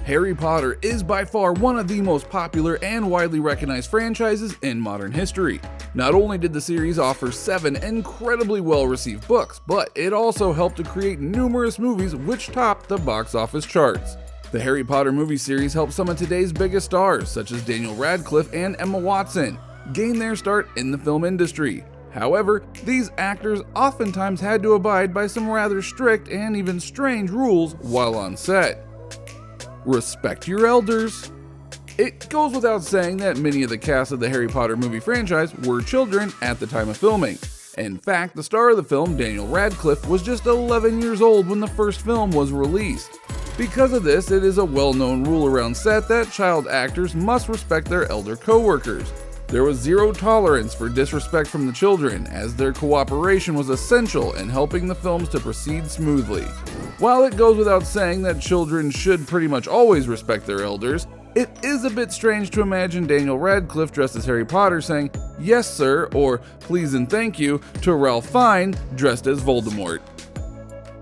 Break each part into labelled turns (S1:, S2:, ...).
S1: Harry Potter is by far one of the most popular and widely recognized franchises in modern history. Not only did the series offer 7 incredibly well-received books, but it also helped to create numerous movies which topped the box office charts. The Harry Potter movie series helped some of today's biggest stars, such as Daniel Radcliffe and Emma Watson, gain their start in the film industry. However, these actors oftentimes had to abide by some rather strict and even strange rules while on set. Respect your elders. It goes without saying that many of the cast of the Harry Potter movie franchise were children at the time of filming. In fact, the star of the film, Daniel Radcliffe, was just 11 years old when the first film was released. Because of this, it is a well-known rule around set that child actors must respect their elder co-workers. There was zero tolerance for disrespect from the children, as their cooperation was essential in helping the films to proceed smoothly. While it goes without saying that children should pretty much always respect their elders, it is a bit strange to imagine Daniel Radcliffe dressed as Harry Potter saying, "Yes, sir," or "please and thank you," to Ralph Fiennes dressed as Voldemort.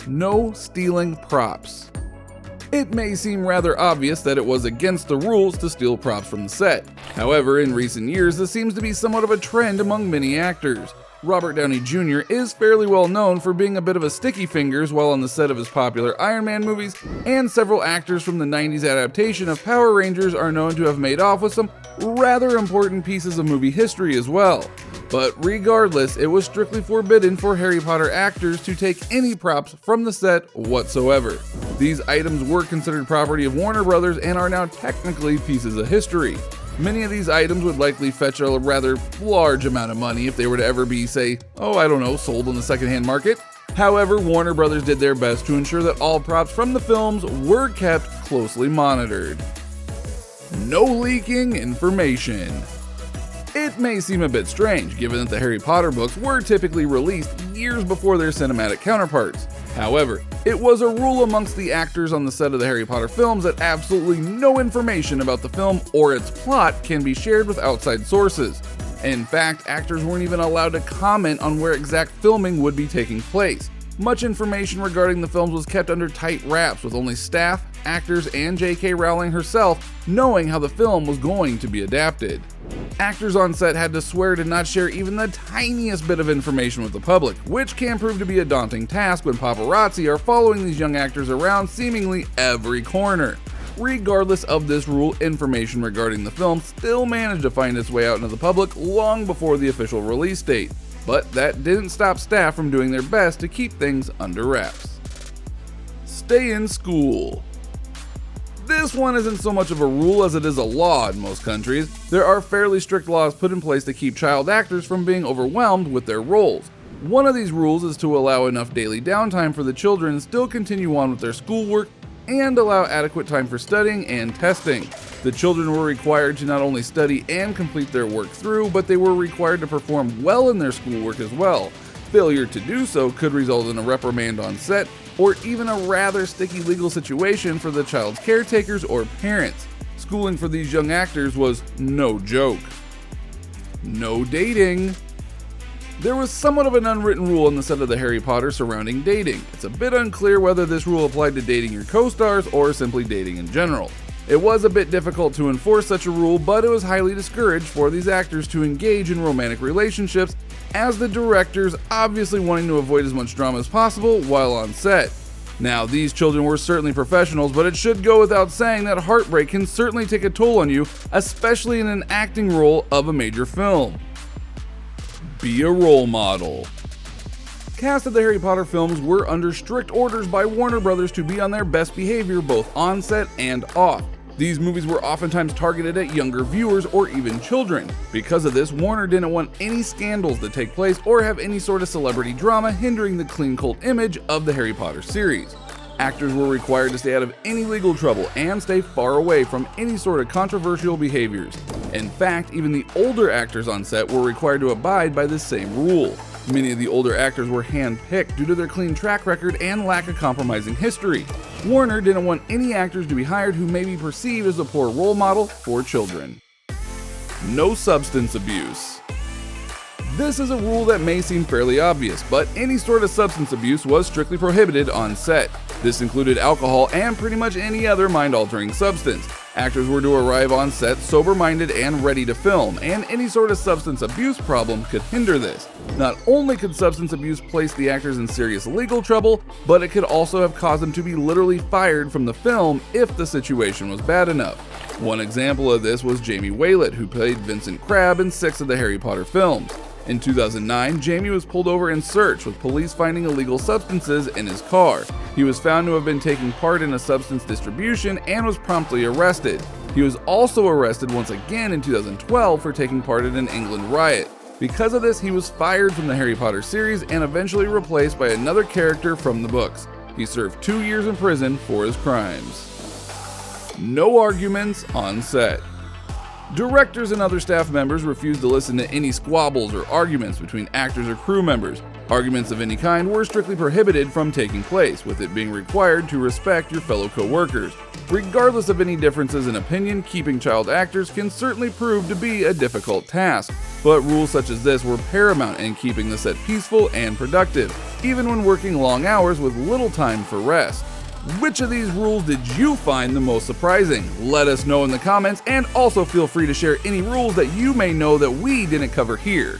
S1: No stealing props. It may seem rather obvious that it was against the rules to steal props from the set. However, in recent years, this seems to be somewhat of a trend among many actors. Robert Downey Jr. is fairly well known for being a bit of a sticky fingers while on the set of his popular Iron Man movies, and several actors from the 90s adaptation of Power Rangers are known to have made off with some rather important pieces of movie history as well. But regardless, it was strictly forbidden for Harry Potter actors to take any props from the set whatsoever. These items were considered property of Warner Brothers and are now technically pieces of history. Many of these items would likely fetch a rather large amount of money if they were to ever be, say, sold on the secondhand market. However, Warner Brothers did their best to ensure that all props from the films were kept closely monitored. No leaking information. It may seem a bit strange, given that the Harry Potter books were typically released years before their cinematic counterparts. However, it was a rule amongst the actors on the set of the Harry Potter films that absolutely no information about the film or its plot can be shared with outside sources. In fact, actors weren't even allowed to comment on where exact filming would be taking place. Much information regarding the films was kept under tight wraps, with only staff, actors, and J.K. Rowling herself knowing how the film was going to be adapted. Actors on set had to swear to not share even the tiniest bit of information with the public, which can prove to be a daunting task when paparazzi are following these young actors around seemingly every corner. Regardless of this rule, information regarding the film still managed to find its way out into the public long before the official release date. But that didn't stop staff from doing their best to keep things under wraps. Stay in school. This one isn't so much of a rule as it is a law in most countries. There are fairly strict laws put in place to keep child actors from being overwhelmed with their roles. One of these rules is to allow enough daily downtime for the children to still continue on with their schoolwork and allow adequate time for studying and testing. The children were required to not only study and complete their work through, but they were required to perform well in their schoolwork as well. Failure to do so could result in a reprimand on set, or even a rather sticky legal situation for the child's caretakers or parents. Schooling for these young actors was no joke. No dating. There was somewhat of an unwritten rule on the set of the Harry Potter surrounding dating. It's a bit unclear whether this rule applied to dating your co-stars or simply dating in general. It was a bit difficult to enforce such a rule, but it was highly discouraged for these actors to engage in romantic relationships, as the directors obviously wanting to avoid as much drama as possible while on set. Now, these children were certainly professionals, but it should go without saying that heartbreak can certainly take a toll on you, especially in an acting role of a major film. Be a role model. Cast of the Harry Potter films were under strict orders by Warner Brothers to be on their best behavior both on set and off. These movies were oftentimes targeted at younger viewers or even children. Because of this, Warner didn't want any scandals to take place or have any sort of celebrity drama hindering the clean cult image of the Harry Potter series. Actors were required to stay out of any legal trouble and stay far away from any sort of controversial behaviors. In fact, even the older actors on set were required to abide by this same rule. Many of the older actors were hand-picked due to their clean track record and lack of compromising history. Warner didn't want any actors to be hired who may be perceived as a poor role model for children. No substance abuse. This is a rule that may seem fairly obvious, but any sort of substance abuse was strictly prohibited on set. This included alcohol and pretty much any other mind-altering substance. Actors were to arrive on set sober-minded and ready to film, and any sort of substance abuse problem could hinder this. Not only could substance abuse place the actors in serious legal trouble, but it could also have caused them to be literally fired from the film if the situation was bad enough. One example of this was Jamie Waylett, who played Vincent Crabbe in 6 of the Harry Potter films. In 2009, Jamie was pulled over and searched, with police finding illegal substances in his car. He was found to have been taking part in a substance distribution and was promptly arrested. He was also arrested once again in 2012 for taking part in an England riot. Because of this, he was fired from the Harry Potter series and eventually replaced by another character from the books. He served 2 years in prison for his crimes. No arguments on set. Directors and other staff members refused to listen to any squabbles or arguments between actors or crew members. Arguments of any kind were strictly prohibited from taking place, with it being required to respect your fellow co-workers. Regardless of any differences in opinion, keeping child actors can certainly prove to be a difficult task, but rules such as this were paramount in keeping the set peaceful and productive, even when working long hours with little time for rest. Which of these rules did you find the most surprising? Let us know in the comments, and also feel free to share any rules that you may know that we didn't cover here.